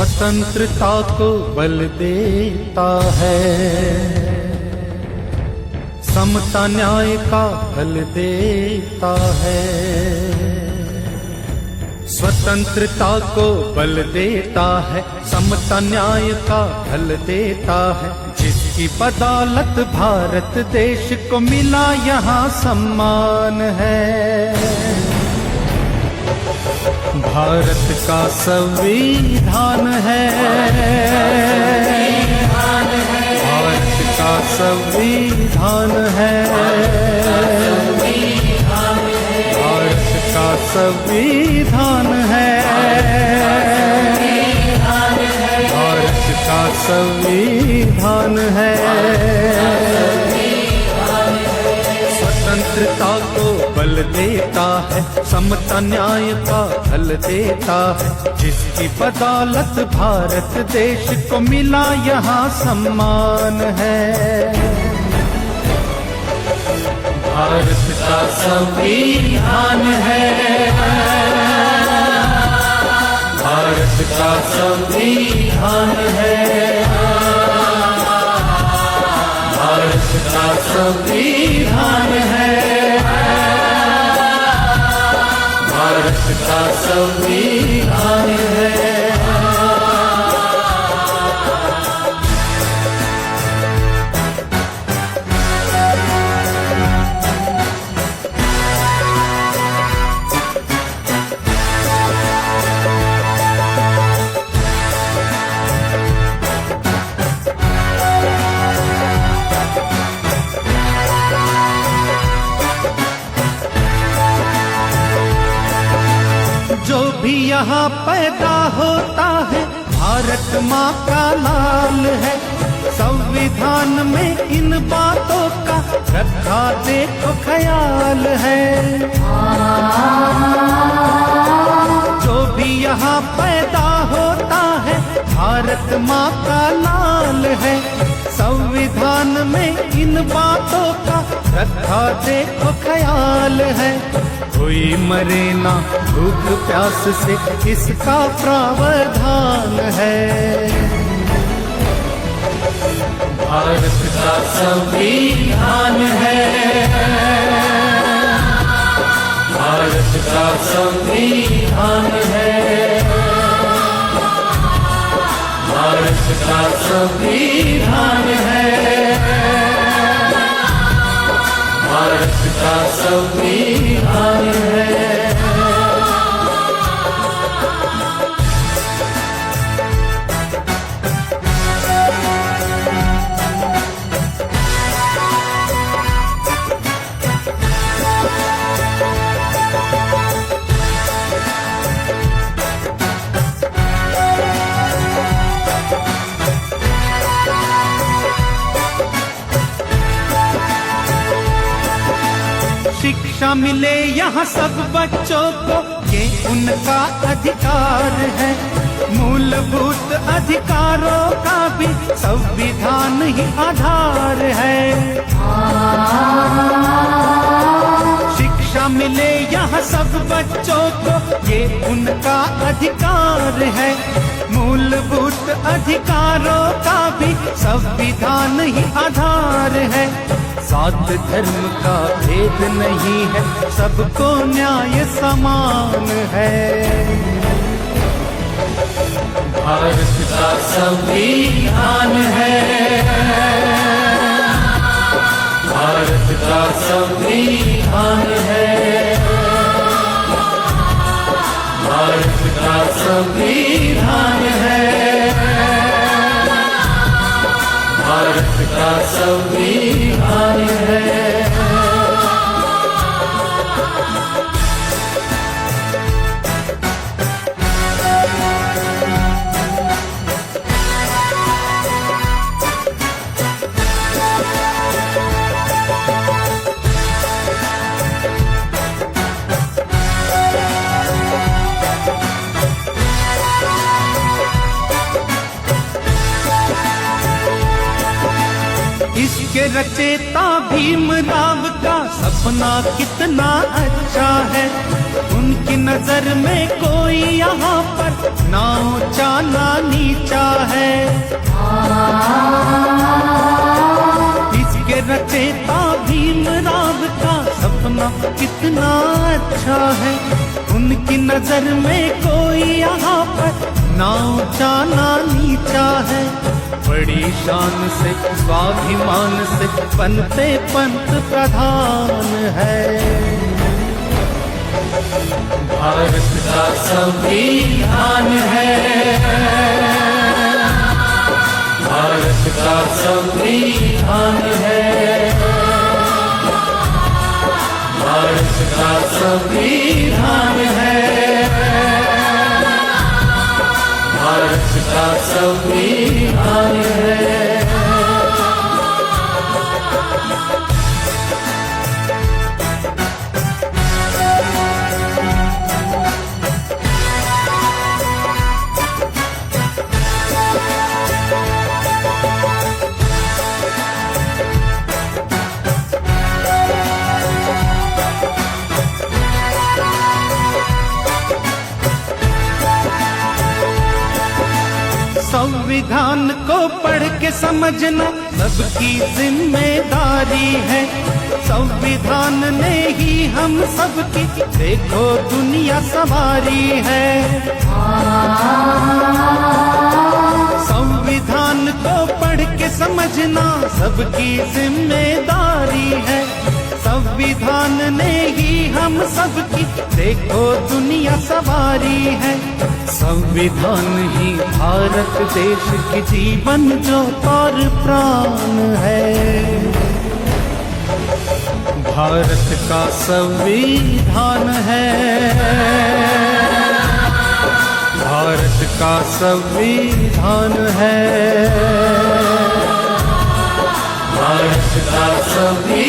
स्वतंत्रता को बल देता है, समता न्याय का फल देता है। स्वतंत्रता को बल देता है, समता न्याय का फल देता है। जिसकी बदौलत भारत देश को मिला यहाँ सम्मान है। भारत का संविधान है, भारत का संविधान है, भारत का संविधान है, भारत का संविधान है। स्वतंत्रता को बल देता है, समता न्याय का फल देता है। जिसकी बदौलत भारत देश को मिला यहाँ सम्मान है। भारत का संविधान है, भारत का संविधान है, भारत का संविधान है, भारत का संविधान है। जो भी यहाँ पैदा होता है भारत माँ का लाल है। संविधान में इन बातों का रखा देखो ख्याल है। जो भी यहाँ पैदा होता है भारत माँ का लाल है। संविधान में इन बातों का रखा देखो ख्याल है। कोई मरे ना भूख प्यास से इसका प्रावधान है। भारत का संविधान है, भारत का संविधान है, भारत का संविधान है, भारत का संविधान है। शिक्षा मिले यहाँ सब बच्चों को, ये उनका अधिकार है। मूलभूत अधिकारों का भी संविधान ही आधार है। शिक्षा मिले यहाँ सब बच्चों को, ये उनका अधिकार है। मूलभूत अधिकारों का भी संविधान ही आधार है। जात धर्म का भेद नहीं है, सबको न्याय समान है। भारत का संविधान है, भारत का संविधान है, भारत का संविधान है, भारत का संविधान है। इसके रचेता भीमराव का सपना कितना कितना अच्छा है। उनकी नजर में कोई यहाँ पर ना ऊंचा ना नीचा है। इसके रचेता भीमराव का सपना कितना अच्छा है। उनकी नजर में कोई यहाँ पर ना ऊंचा ना नीचा है। बड़ी शान से स्वाभिमान से बनते पंत प्रधान है। भारत का संविधान है, भारत का संविधान है, भारत का संविधान है, भारत का संविधान है। संविधान को पढ़ के समझना सबकी जिम्मेदारी है। संविधान ने ही हम सबकी देखो दुनिया संवारी है। संविधान को पढ़ के समझना सबकी जिम्मेदारी है। संविधान ने ही हम सबकी देखो दुनिया संवारी है। संविधान ही भारत देश की जीवन ज्योत और प्राण है। भारत का संविधान है, भारत का संविधान है, भारत का संविधान